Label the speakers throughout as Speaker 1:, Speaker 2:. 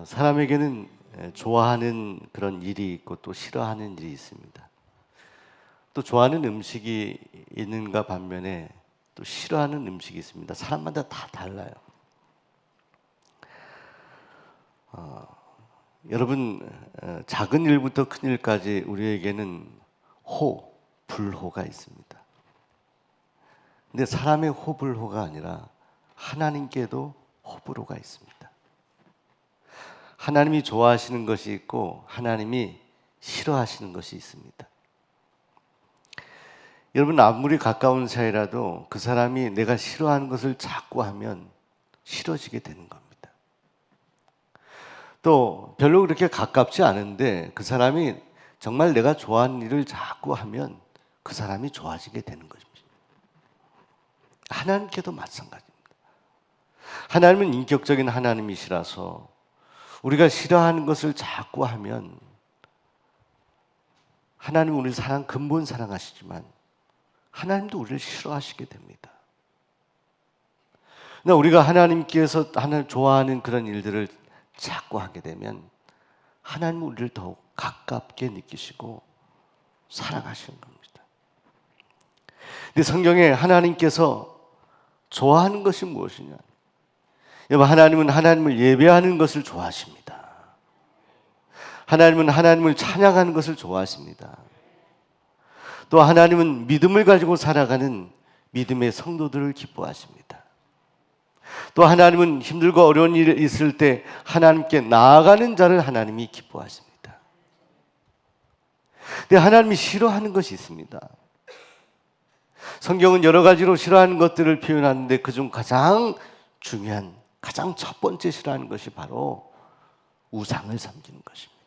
Speaker 1: 사람에게는 좋아하는 그런 일이 있고 또 싫어하는 일이 있습니다. 또 좋아하는 음식이 있는가 반면에 또 싫어하는 음식이 있습니다. 사람마다 다 달라요. 여러분, 작은 일부터 큰 일까지 우리에게는 불호가 있습니다. 근데 사람의 호불호가 아니라 하나님께도 호불호가 있습니다. 하나님이 좋아하시는 것이 있고 하나님이 싫어하시는 것이 있습니다. 여러분, 아무리 가까운 사이라도 그 사람이 내가 싫어하는 것을 자꾸 하면 싫어지게 되는 겁니다. 또 별로 그렇게 가깝지 않은데 그 사람이 정말 내가 좋아하는 일을 자꾸 하면 그 사람이 좋아지게 되는 것입니다. 하나님께도 마찬가지입니다. 하나님은 인격적인 하나님이시라서 우리가 싫어하는 것을 자꾸 하면 하나님은 우리를 근본 사랑하시지만 하나님도 우리를 싫어하시게 됩니다. 우리가 하나님께서 하나님 좋아하는 그런 일들을 자꾸 하게 되면 하나님은 우리를 더욱 가깝게 느끼시고 사랑하시는 겁니다. 근데 성경에 하나님께서 좋아하는 것이 무엇이냐? 여러분, 하나님은 하나님을 예배하는 것을 좋아하십니다. 하나님은 하나님을 찬양하는 것을 좋아하십니다. 또 하나님은 믿음을 가지고 살아가는 믿음의 성도들을 기뻐하십니다. 또 하나님은 힘들고 어려운 일이 있을 때 하나님께 나아가는 자를 하나님이 기뻐하십니다. 근데 하나님이 싫어하는 것이 있습니다. 성경은 여러 가지로 싫어하는 것들을 표현하는데 그중 가장 중요한, 가장 첫 번째 싫어하는 것이 바로 우상을 섬기는 것입니다.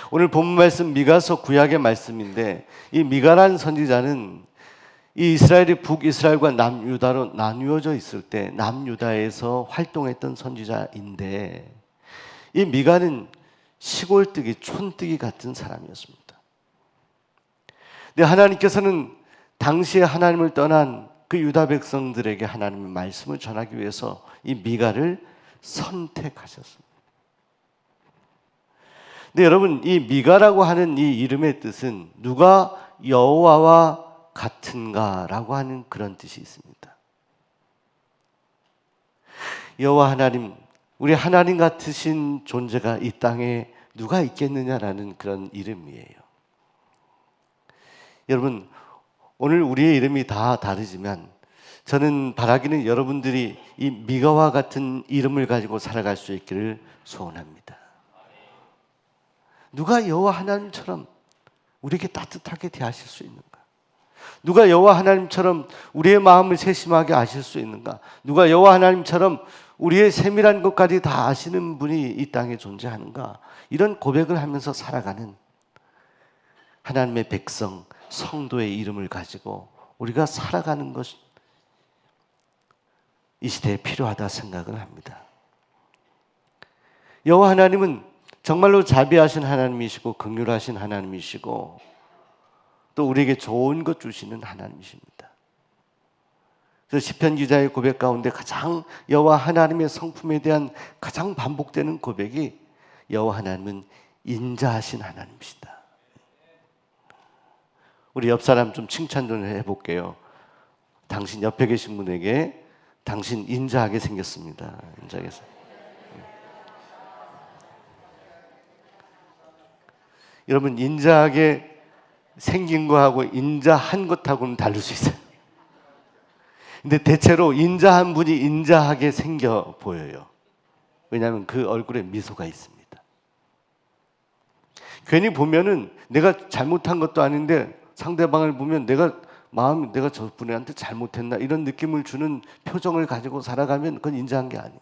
Speaker 1: 오늘 본문 말씀 미가서 구약의 말씀인데 이 미가라는 선지자는 이 이스라엘이 북이스라엘과 남유다로 나뉘어져 있을 때 남유다에서 활동했던 선지자인데 이 미가는 시골뜨기, 촌뜨기 같은 사람이었습니다. 근데 하나님께서는 당시에 하나님을 떠난 그 유다 백성들에게 하나님의 말씀을 전하기 위해서 이 미가를 선택하셨습니다. 근데 여러분, 이 미가라고 하는 이 이름의 뜻은 누가 여호와와 같은가라고 하는 그런 뜻이 있습니다. 여호와 하나님, 우리 하나님 같으신 존재가 이 땅에 누가 있겠느냐라는 그런 이름이에요. 여러분, 오늘 우리의 이름이 다 다르지만 저는 바라기는 여러분들이 이 미가와 같은 이름을 가지고 살아갈 수 있기를 소원합니다. 누가 여호와 하나님처럼 우리에게 따뜻하게 대하실 수 있는가? 누가 여호와 하나님처럼 우리의 마음을 세심하게 아실 수 있는가? 누가 여호와 하나님처럼 우리의 세밀한 것까지 다 아시는 분이 이 땅에 존재하는가? 이런 고백을 하면서 살아가는 하나님의 백성, 성도의 이름을 가지고 우리가 살아가는 것이 이 시대에 필요하다 생각을 합니다. 여호와 하나님은 정말로 자비하신 하나님이시고 긍휼하신 하나님이시고 또 우리에게 좋은 것 주시는 하나님이십니다. 그래서 시편 기자의 고백 가운데 가장 여호와 하나님의 성품에 대한 가장 반복되는 고백이 여호와 하나님은 인자하신 하나님이시다. 우리 옆 사람 좀 칭찬 좀 해볼게요. 당신 옆에 계신 분에게 당신 인자하게 생겼습니다. 인자하게. 여러분, 인자하게 생긴 거하고 인자한 것하고는 다를 수 있어요. 근데 대체로 인자한 분이 인자하게 생겨 보여요. 왜냐하면 그 얼굴에 미소가 있습니다. 괜히 보면은 내가 잘못한 것도 아닌데 상대방을 보면 내가 저분한테 잘못했나 이런 느낌을 주는 표정을 가지고 살아가면 그건 인자한 게 아니에요.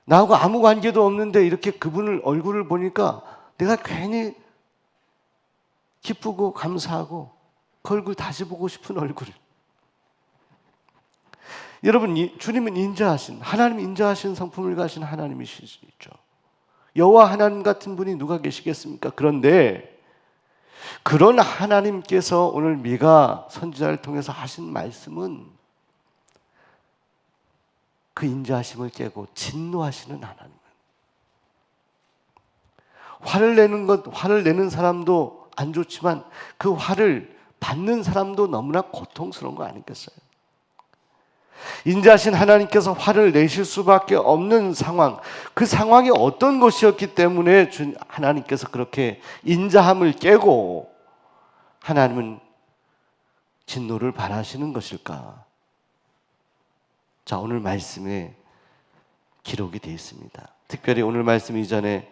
Speaker 1: 나하고 아무 관계도 없는데 이렇게 그분을 얼굴을 보니까 내가 괜히 기쁘고 감사하고 그 얼굴 다시 보고 싶은 얼굴. 여러분, 주님은 인자하신, 하나님 인자하신 성품을 가진 하나님이시죠. 여호와 하나님 같은 분이 누가 계시겠습니까? 그런데 그런 하나님께서 오늘 미가 선지자를 통해서 하신 말씀은 그 인자하심을 깨고 진노하시는 하나님. 화를 내는 사람도 안 좋지만 그 화를 받는 사람도 너무나 고통스러운 거 아니겠어요? 인자하신 하나님께서 화를 내실 수밖에 없는 상황, 그 상황이 어떤 것이었기 때문에 하나님께서 그렇게 인자함을 깨고 하나님은 진노를 발하시는 것일까? 자, 오늘 말씀에 기록이 되어 있습니다. 특별히 오늘 말씀 이전에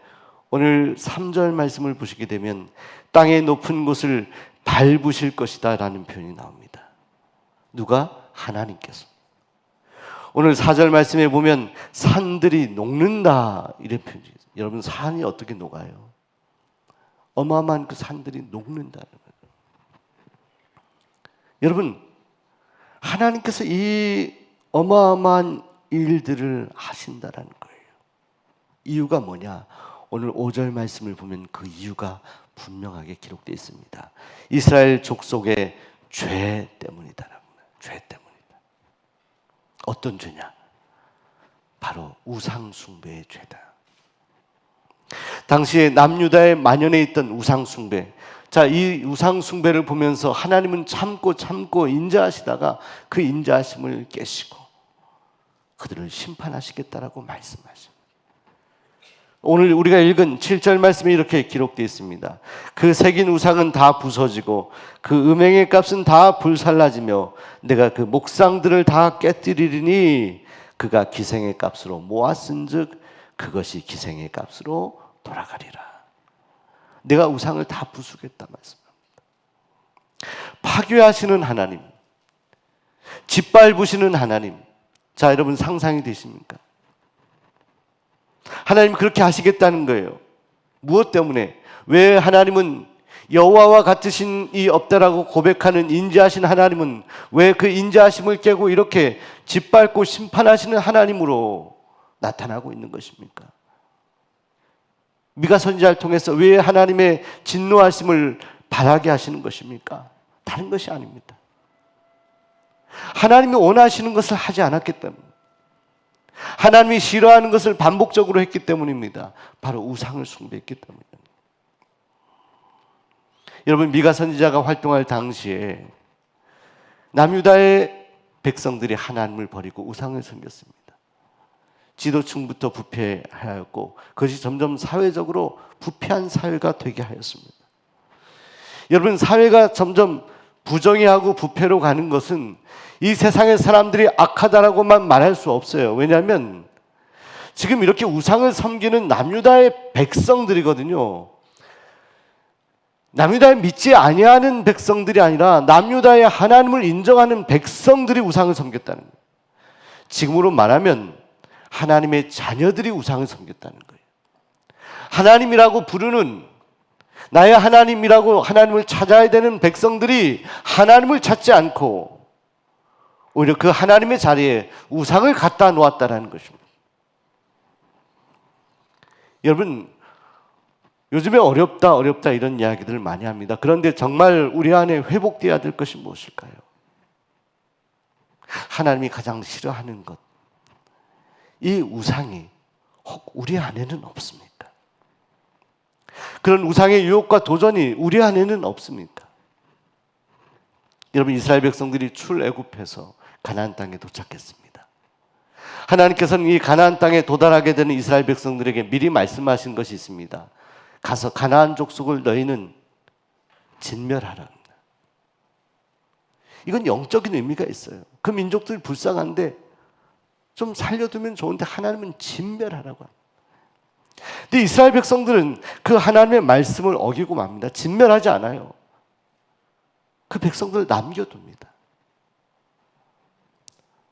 Speaker 1: 오늘 3절 말씀을 보시게 되면 땅의 높은 곳을 밟으실 것이다 라는 표현이 나옵니다. 누가? 하나님께서. 오늘 4절 말씀에 보면 산들이 녹는다 이런 표현이 있어요. 여러분, 산이 어떻게 녹아요? 어마어마한 그 산들이 녹는다는 거예요. 여러분, 하나님께서 이 어마어마한 일들을 하신다라는 거예요. 이유가 뭐냐? 오늘 5절 말씀을 보면 그 이유가 분명하게 기록되어 있습니다. 이스라엘 족속의 죄 때문이다라고. 죄 때문이다. 어떤 죄냐? 바로 우상 숭배의 죄다. 당시에 남유다에 만연해 있던 우상 숭배. 자, 이 우상 숭배를 보면서 하나님은 참고 인자하시다가 그 인자하심을 깨시고 그들을 심판하시겠다라고 말씀하십니다. 오늘 우리가 읽은 7절 말씀에 이렇게 기록되어 있습니다. 그 새긴 우상은 다 부서지고 그 음행의 값은 다 불살라지며 내가 그 목상들을 다 깨뜨리리니 그가 기생의 값으로 모았은즉 그것이 기생의 값으로 돌아가리라. 내가 우상을 다 부수겠다 말씀합니다. 파괴하시는 하나님, 짓밟으시는 하나님. 자, 여러분 상상이 되십니까? 하나님 그렇게 하시겠다는 거예요. 무엇 때문에? 왜 하나님은 여호와와 같으신 이 없다라고 고백하는 인자하신 하나님은 왜 그 인자하심을 깨고 이렇게 짓밟고 심판하시는 하나님으로 나타나고 있는 것입니까? 미가 선지자를 통해서 왜 하나님의 진노하심을 바라게 하시는 것입니까? 다른 것이 아닙니다. 하나님이 원하시는 것을 하지 않았기 때문에, 하나님이 싫어하는 것을 반복적으로 했기 때문입니다. 바로 우상을 숭배했기 때문입니다. 여러분, 미가 선지자가 활동할 당시에 남유다의 백성들이 하나님을 버리고 우상을 섬겼습니다. 지도층부터 부패하였고 그것이 점점 사회적으로 부패한 사회가 되게 하였습니다. 여러분, 사회가 점점 부정의하고 부패로 가는 것은 이 세상의 사람들이 악하다라고만 말할 수 없어요. 왜냐하면 지금 이렇게 우상을 섬기는 남유다의 백성들이거든요. 남유다에 믿지 아니하는 백성들이 아니라 남유다의 하나님을 인정하는 백성들이 우상을 섬겼다는 거예요. 지금으로 말하면 하나님의 자녀들이 우상을 섬겼다는 거예요. 하나님이라고 부르는, 나의 하나님이라고 하나님을 찾아야 되는 백성들이 하나님을 찾지 않고 오히려 그 하나님의 자리에 우상을 갖다 놓았다는 것입니다. 여러분, 요즘에 어렵다 이런 이야기들을 많이 합니다. 그런데 정말 우리 안에 회복되어야 될 것이 무엇일까요? 하나님이 가장 싫어하는 것, 이 우상이 혹 우리 안에는 없습니까? 그런 우상의 유혹과 도전이 우리 안에는 없습니까? 여러분, 이스라엘 백성들이 출애굽해서 가나안 땅에 도착했습니다. 하나님께서는 이 가나안 땅에 도달하게 되는 이스라엘 백성들에게 미리 말씀하신 것이 있습니다. 가서 가나안 족속을 너희는 진멸하라. 이건 영적인 의미가 있어요. 그 민족들이 불쌍한데 좀 살려두면 좋은데 하나님은 진멸하라고 합니다. 근데 이스라엘 백성들은 그 하나님의 말씀을 어기고 맙니다. 진멸하지 않아요. 그 백성들을 남겨둡니다.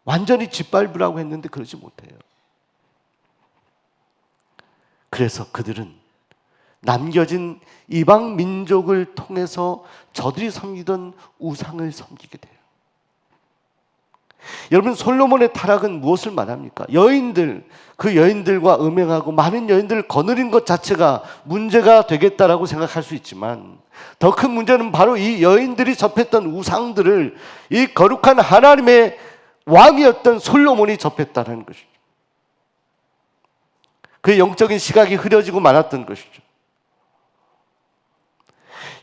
Speaker 1: 완전히 짓밟으라고 했는데 그러지 못해요. 그래서 그들은 남겨진 이방 민족을 통해서 저들이 섬기던 우상을 섬기게 돼요. 여러분, 솔로몬의 타락은 무엇을 말합니까? 여인들, 그 여인들과 음행하고 많은 여인들을 거느린 것 자체가 문제가 되겠다라고 생각할 수 있지만 더 큰 문제는 바로 이 여인들이 접했던 우상들을 이 거룩한 하나님의 왕이었던 솔로몬이 접했다는 것이죠. 그의 영적인 시각이 흐려지고 말았던 것이죠.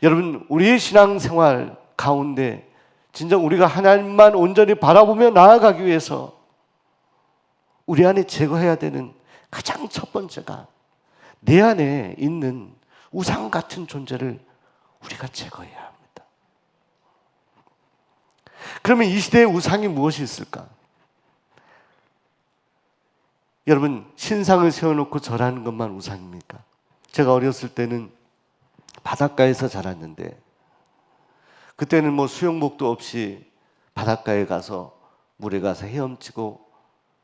Speaker 1: 여러분, 우리의 신앙생활 가운데 진정 우리가 하나님만 온전히 바라보며 나아가기 위해서 우리 안에 제거해야 되는 가장 첫 번째가 내 안에 있는 우상 같은 존재를 우리가 제거해야 합니다. 그러면 이 시대의 우상이 무엇이 있을까? 여러분, 신상을 세워놓고 절하는 것만 우상입니까? 제가 어렸을 때는 바닷가에서 자랐는데 그때는 뭐 수영복도 없이 바닷가에 가서 물에 가서 헤엄치고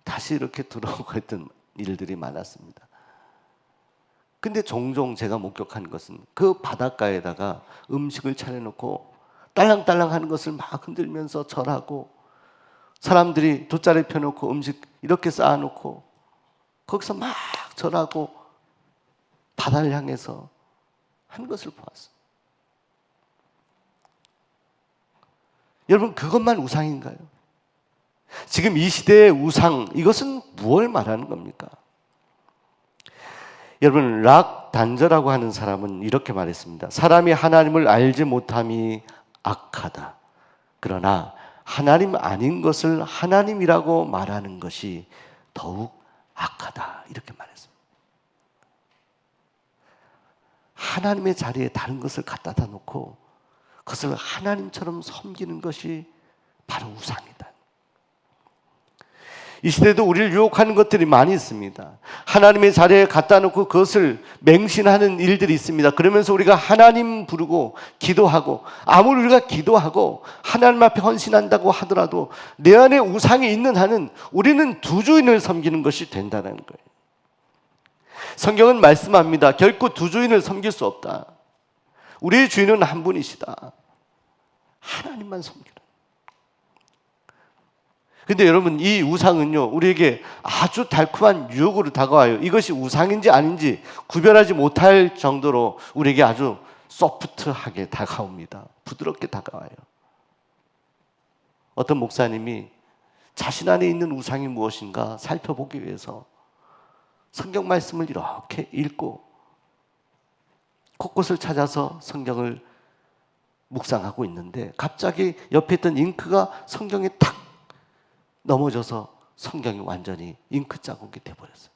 Speaker 1: 다시 이렇게 들어오고 했던 일들이 많았습니다. 근데 종종 제가 목격한 것은 그 바닷가에다가 음식을 차려놓고 딸랑딸랑 하는 것을 막 흔들면서 절하고, 사람들이 돗자리 펴놓고 음식 이렇게 쌓아놓고 거기서 막 절하고 바다를 향해서 하는 것을 보았어요. 여러분, 그것만 우상인가요? 지금 이 시대의 우상, 이것은 무엇을 말하는 겁니까? 여러분, 락 단저라고 하는 사람은 이렇게 말했습니다. 사람이 하나님을 알지 못함이 악하다. 그러나 하나님 아닌 것을 하나님이라고 말하는 것이 더욱 악하다. 이렇게 말했습니다. 하나님의 자리에 다른 것을 갖다 놓고 그것을 하나님처럼 섬기는 것이 바로 우상이다. 이 시대도 우리를 유혹하는 것들이 많이 있습니다. 하나님의 자리에 갖다 놓고 그것을 맹신하는 일들이 있습니다. 그러면서 우리가 하나님 부르고 기도하고, 아무리 우리가 기도하고 하나님 앞에 헌신한다고 하더라도 내 안에 우상이 있는 한은 우리는 두 주인을 섬기는 것이 된다는 거예요. 성경은 말씀합니다. 결코 두 주인을 섬길 수 없다. 우리의 주인은 한 분이시다. 하나님만 섬기라. 근데 여러분, 이 우상은요, 우리에게 아주 달콤한 유혹으로 다가와요. 이것이 우상인지 아닌지 구별하지 못할 정도로 우리에게 아주 소프트하게 다가옵니다. 부드럽게 다가와요. 어떤 목사님이 자신 안에 있는 우상이 무엇인가 살펴보기 위해서 성경 말씀을 이렇게 읽고 곳곳을 찾아서 성경을 묵상하고 있는데 갑자기 옆에 있던 잉크가 성경에 탁 넘어져서 성경이 완전히 잉크 자국이 돼버렸어요.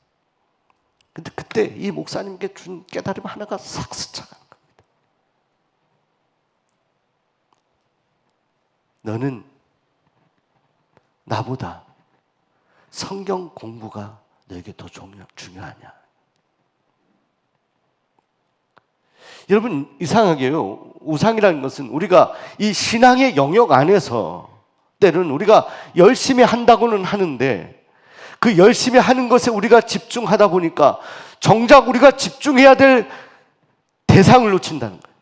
Speaker 1: 근데 그때 이 목사님께 준 깨달음 하나가 싹 스쳐가는 겁니다. 너는 나보다 성경 공부가 너에게 더 중요하냐? 여러분, 이상하게요, 우상이라는 것은 우리가 이 신앙의 영역 안에서 때는 우리가 열심히 한다고는 하는데 그 열심히 하는 것에 우리가 집중하다 보니까 정작 우리가 집중해야 될 대상을 놓친다는 거예요.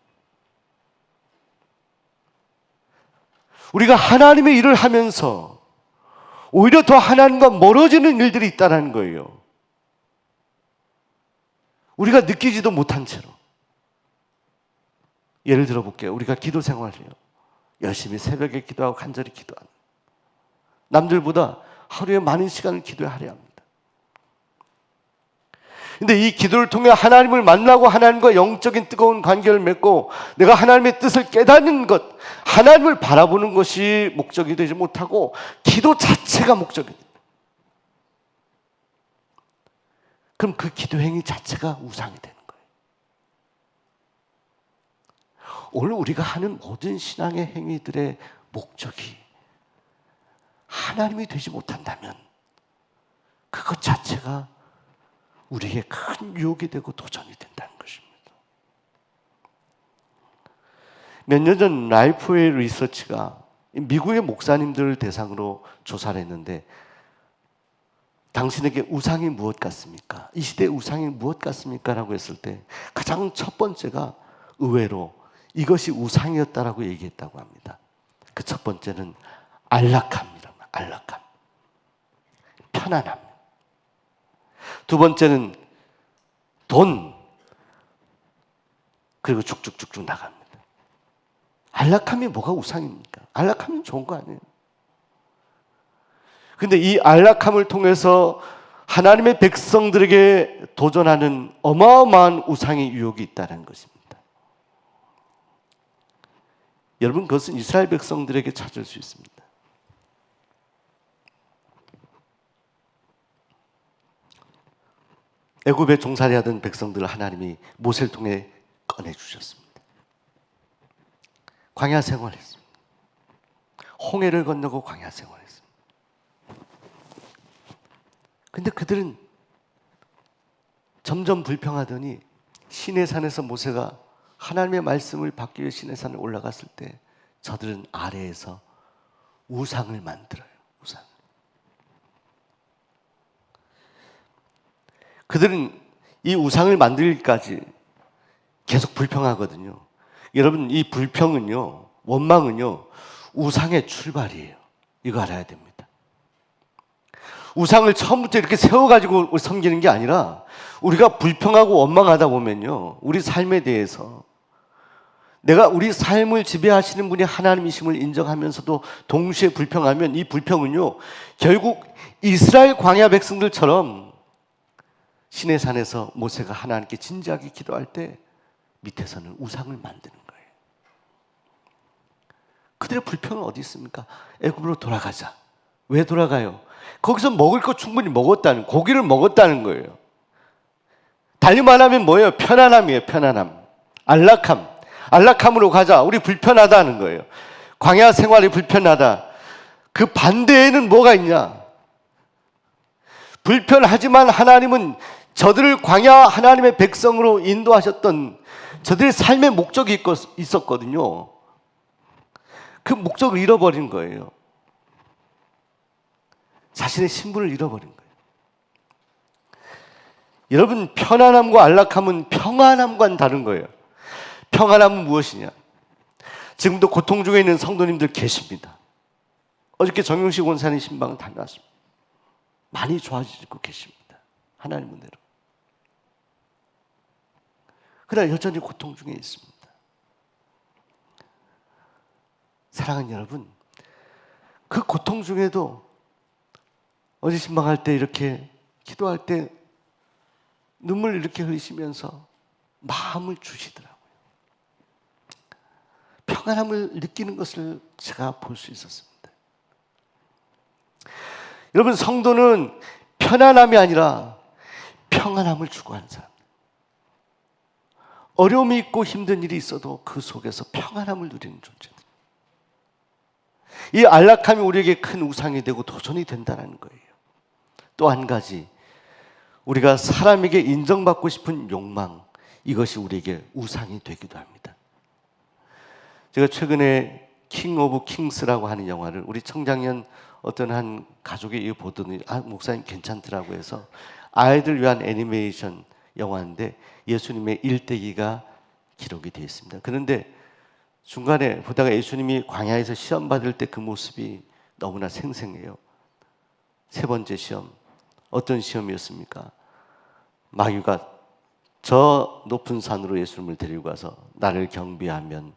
Speaker 1: 우리가 하나님의 일을 하면서 오히려 더 하나님과 멀어지는 일들이 있다는 거예요. 우리가 느끼지도 못한 채로. 예를 들어 볼게요. 우리가 기도 생활이에요. 열심히 새벽에 기도하고 간절히 기도하는, 남들보다 하루에 많은 시간을 기도에 할애합니다. 근데 이 기도를 통해 하나님을 만나고 하나님과 영적인 뜨거운 관계를 맺고 내가 하나님의 뜻을 깨닫는 것, 하나님을 바라보는 것이 목적이 되지 못하고 기도 자체가 목적이 됩니다. 그럼 그 기도 행위 자체가 우상이 되는 거예요. 오늘 우리가 하는 모든 신앙의 행위들의 목적이 하나님이 되지 못한다면 그것 자체가 우리에게 큰 유혹이 되고 도전이 된다는 것입니다. 몇 년 전 라이프웨이 리서치가 미국의 목사님들을 대상으로 조사를 했는데 당신에게 우상이 무엇 같습니까? 이 시대의 우상이 무엇 같습니까? 라고 했을 때 가장 첫 번째가 의외로 이것이 우상이었다라고 얘기했다고 합니다. 그 첫 번째는 안락함이랍니다. 안락함, 편안함. 두 번째는 돈, 그리고 쭉쭉쭉쭉 나갑니다. 안락함이 뭐가 우상입니까? 안락함은 좋은 거 아니에요. 근데 이 안락함을 통해서 하나님의 백성들에게 도전하는 어마어마한 우상의 유혹이 있다는 것입니다. 여러분, 그것은 이스라엘 백성들에게 찾을 수 있습니다. 애굽에 종살이하던 백성들을 하나님이 모세를 통해 꺼내주셨습니다. 광야 생활했습니다. 홍해를 건너고 광야 생활했습니다. 근데 그들은 점점 불평하더니 시내산에서 모세가 하나님의 말씀을 받기 위해 시내산에 올라갔을 때 저들은 아래에서 우상을 만들어요. 우상. 그들은 이 우상을 만들기까지 계속 불평하거든요. 여러분, 이 불평은요, 원망은요, 우상의 출발이에요. 이거 알아야 됩니다. 우상을 처음부터 이렇게 세워가지고 섬기는 게 아니라 우리가 불평하고 원망하다 보면요, 우리 삶에 대해서 내가 우리 삶을 지배하시는 분이 하나님이심을 인정하면서도 동시에 불평하면 이 불평은요, 결국 이스라엘 광야 백성들처럼 시내산에서 모세가 하나님께 진지하게 기도할 때 밑에서는 우상을 만드는 거예요. 그들의 불평은 어디 있습니까? 애굽으로 돌아가자. 왜 돌아가요? 거기서 먹을 거 충분히 먹었다는, 고기를 먹었다는 거예요. 달리 말하면 뭐예요? 편안함이에요. 편안함. 안락함. 안락함으로 가자. 우리 불편하다는 거예요. 광야 생활이 불편하다. 그 반대에는 뭐가 있냐? 불편하지만 하나님은 저들을 광야 하나님의 백성으로 인도하셨던 저들의 삶의 목적이 있었거든요. 그 목적을 잃어버린 거예요. 자신의 신분을 잃어버린 거예요. 여러분, 편안함과 안락함은 평안함과는 다른 거예요. 평안함은 무엇이냐? 지금도 고통 중에 있는 성도님들 계십니다. 어저께 정용식 원사님 신방은 다녀왔습니다. 많이 좋아지고 계십니다. 하나님 은혜로. 그러나 여전히 고통 중에 있습니다. 사랑하는 여러분, 그 고통 중에도 어제 신방할 때 이렇게 기도할 때 눈물 이렇게 흘리시면서 마음을 주시더라고요. 평안함을 느끼는 것을 제가 볼 수 있었습니다. 여러분, 성도는 편안함이 아니라 평안함을 추구하는 사람. 어려움이 있고 힘든 일이 있어도 그 속에서 평안함을 누리는 존재들. 이 안락함이 우리에게 큰 우상이 되고 도전이 된다는 거예요. 또 한 가지, 우리가 사람에게 인정받고 싶은 욕망, 이것이 우리에게 우상이 되기도 합니다. 제가 최근에 킹 오브 킹스라고 하는 영화를 우리 청장년 어떤 한 가족이 이거 보더니 목사님 괜찮더라고 해서 아이들 위한 애니메이션 영화인데 예수님의 일대기가 기록이 되어 있습니다. 그런데 중간에 보다가 예수님이 광야에서 시험 받을 때 그 모습이 너무나 생생해요. 세 번째 시험, 어떤 시험이었습니까? 마귀가 저 높은 산으로 예수님을 데리고 가서 나를 경배하면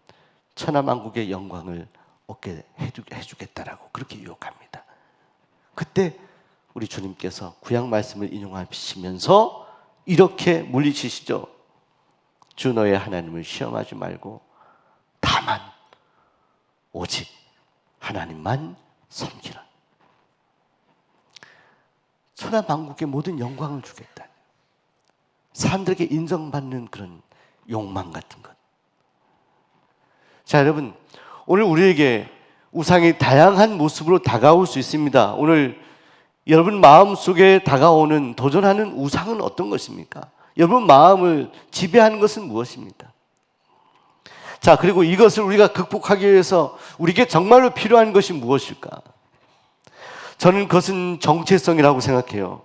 Speaker 1: 천하만국의 영광을 얻게 해주겠다라고 그렇게 유혹합니다. 그때 우리 주님께서 구약 말씀을 인용하시면서 이렇게 물리치시죠. 주 너의 하나님을 시험하지 말고 다만 오직 하나님만 섬기라. 천하만국의 모든 영광을 주겠다. 사람들에게 인정받는 그런 욕망 같은 것. 자, 여러분, 오늘 우리에게 우상이 다양한 모습으로 다가올 수 있습니다. 오늘 여러분 마음속에 다가오는 도전하는 우상은 어떤 것입니까? 여러분 마음을 지배하는 것은 무엇입니까? 자, 그리고 이것을 우리가 극복하기 위해서 우리에게 정말로 필요한 것이 무엇일까? 저는 그것은 정체성이라고 생각해요.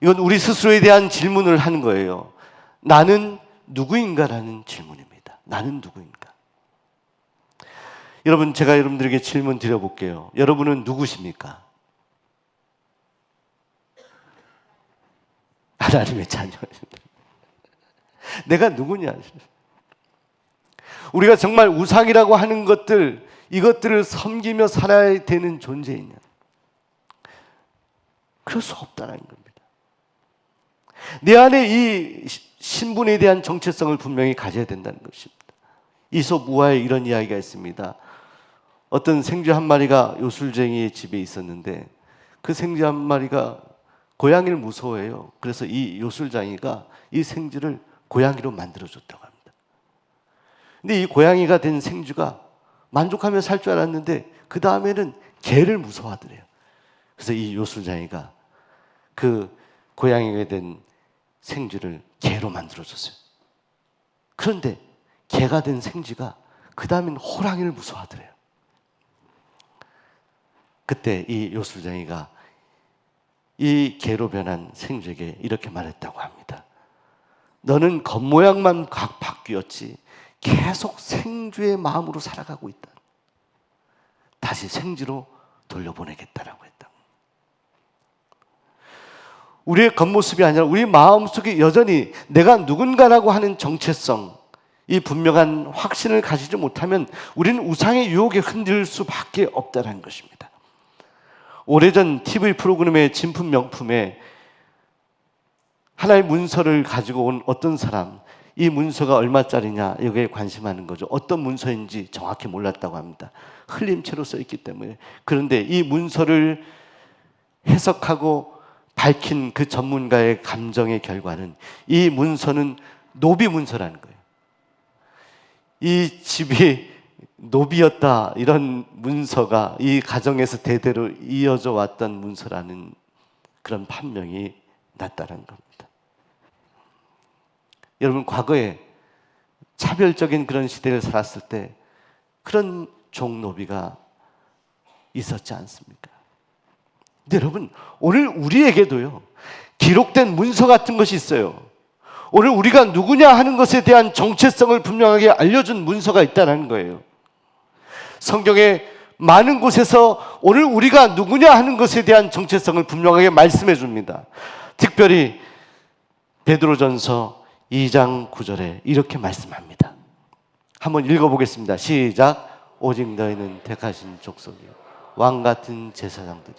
Speaker 1: 이건 우리 스스로에 대한 질문을 하는 거예요. 나는 누구인가라는 질문입니다. 나는 누구인가? 여러분, 제가 여러분들에게 질문 드려볼게요. 여러분은 누구십니까? 하나님의 자녀. 내가 누구냐? 우리가 정말 우상이라고 하는 것들, 이것들을 섬기며 살아야 되는 존재이냐? 그럴 수 없다는 겁니다. 내 안에 이 신분에 대한 정체성을 분명히 가져야 된다는 것입니다. 이솝 우화에 이런 이야기가 있습니다. 어떤 생쥐 한 마리가 요술쟁이의 집에 있었는데 그 생쥐 한 마리가 고양이를 무서워해요. 그래서 이 요술쟁이가 이 생쥐를 고양이로 만들어줬다고 합니다. 근데 이 고양이가 된 생쥐가 만족하며 살 줄 알았는데 그 다음에는 개를 무서워하더래요. 그래서 이 요술쟁이가 그 고양이가 된 생쥐를 개로 만들어줬어요. 그런데 개가 된 생쥐가 그 다음엔 호랑이를 무서워하더래요. 그때 이 요술쟁이가 이 개로 변한 생쥐에게 이렇게 말했다고 합니다. 너는 겉모양만 바뀌었지 계속 생쥐의 마음으로 살아가고 있다. 다시 생쥐로 돌려보내겠다라고 했다. 우리의 겉모습이 아니라 우리 마음속에 여전히 내가 누군가라고 하는 정체성, 이 분명한 확신을 가지지 못하면 우리는 우상의 유혹에 흔들릴 수밖에 없다는 것입니다. 오래전 TV 프로그램의 진품 명품에 하나의 문서를 가지고 온 어떤 사람, 이 문서가 얼마짜리냐 여기에 관심하는 거죠. 어떤 문서인지 정확히 몰랐다고 합니다. 흘림체로 써있기 때문에. 그런데 이 문서를 해석하고 밝힌 그 전문가의 감정의 결과는 이 문서는 노비 문서라는 거예요. 이 집이 노비였다, 이런 문서가 이 가정에서 대대로 이어져 왔던 문서라는 그런 판명이 났다는 겁니다. 여러분, 과거에 차별적인 그런 시대를 살았을 때 그런 종노비가 있었지 않습니까? 근데 여러분, 오늘 우리에게도요 기록된 문서 같은 것이 있어요. 오늘 우리가 누구냐 하는 것에 대한 정체성을 분명하게 알려준 문서가 있다는 거예요. 성경의 많은 곳에서 오늘 우리가 누구냐 하는 것에 대한 정체성을 분명하게 말씀해 줍니다. 특별히 베드로전서 2장 9절에 이렇게 말씀합니다. 한번 읽어보겠습니다. 시작. 오직 너희는 택하신 족속이요 왕같은 제사장들이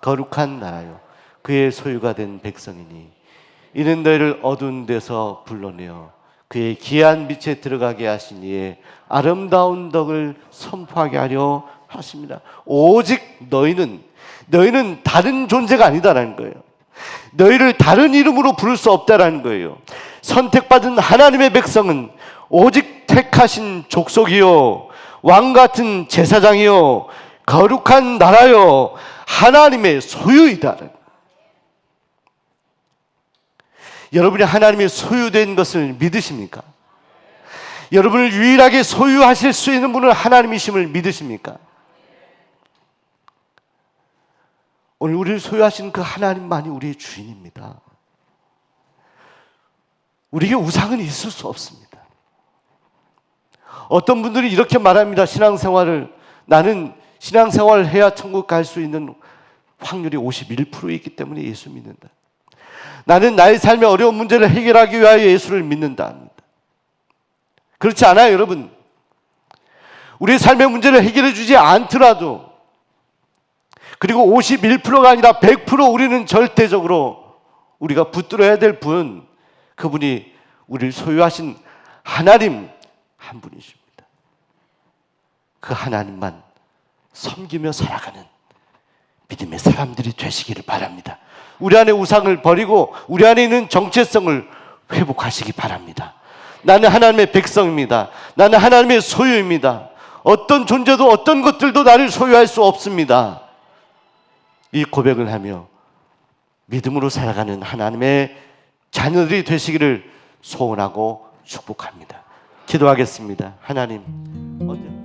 Speaker 1: 거룩한 나라요 그의 소유가 된 백성이니 이는 너희를 어두운 데서 불러내어 그의 귀한 빛에 들어가게 하신 이의 아름다운 덕을 선포하게 하려 하십니다. 오직 너희는 다른 존재가 아니다라는 거예요. 너희를 다른 이름으로 부를 수 없다라는 거예요. 선택받은 하나님의 백성은 오직 택하신 족속이요 왕같은 제사장이요 거룩한 나라요 하나님의 소유이다. 여러분이 하나님의 소유된 것을 믿으십니까? 여러분을 유일하게 소유하실 수 있는 분은 하나님이심을 믿으십니까? 오늘 우리를 소유하신 그 하나님만이 우리의 주인입니다. 우리에게 우상은 있을 수 없습니다. 어떤 분들이 이렇게 말합니다. 나는 신앙생활을 해야 천국 갈 수 있는 확률이 51%이기 때문에 예수 믿는다. 나는 나의 삶의 어려운 문제를 해결하기 위하여 예수를 믿는다 합니다. 그렇지 않아요, 여러분. 우리의 삶의 문제를 해결해 주지 않더라도, 그리고 51%가 아니라 100% 우리는 절대적으로 우리가 붙들어야 될 분, 그분이 우리를 소유하신 하나님 한 분이십니다. 그 하나님만 섬기며 살아가는 믿음의 사람들이 되시기를 바랍니다. 우리 안에 우상을 버리고 우리 안에 있는 정체성을 회복하시기 바랍니다. 나는 하나님의 백성입니다. 나는 하나님의 소유입니다. 어떤 존재도 어떤 것들도 나를 소유할 수 없습니다. 이 고백을 하며 믿음으로 살아가는 하나님의 자녀들이 되시기를 소원하고 축복합니다. 기도하겠습니다. 하나님, 언제나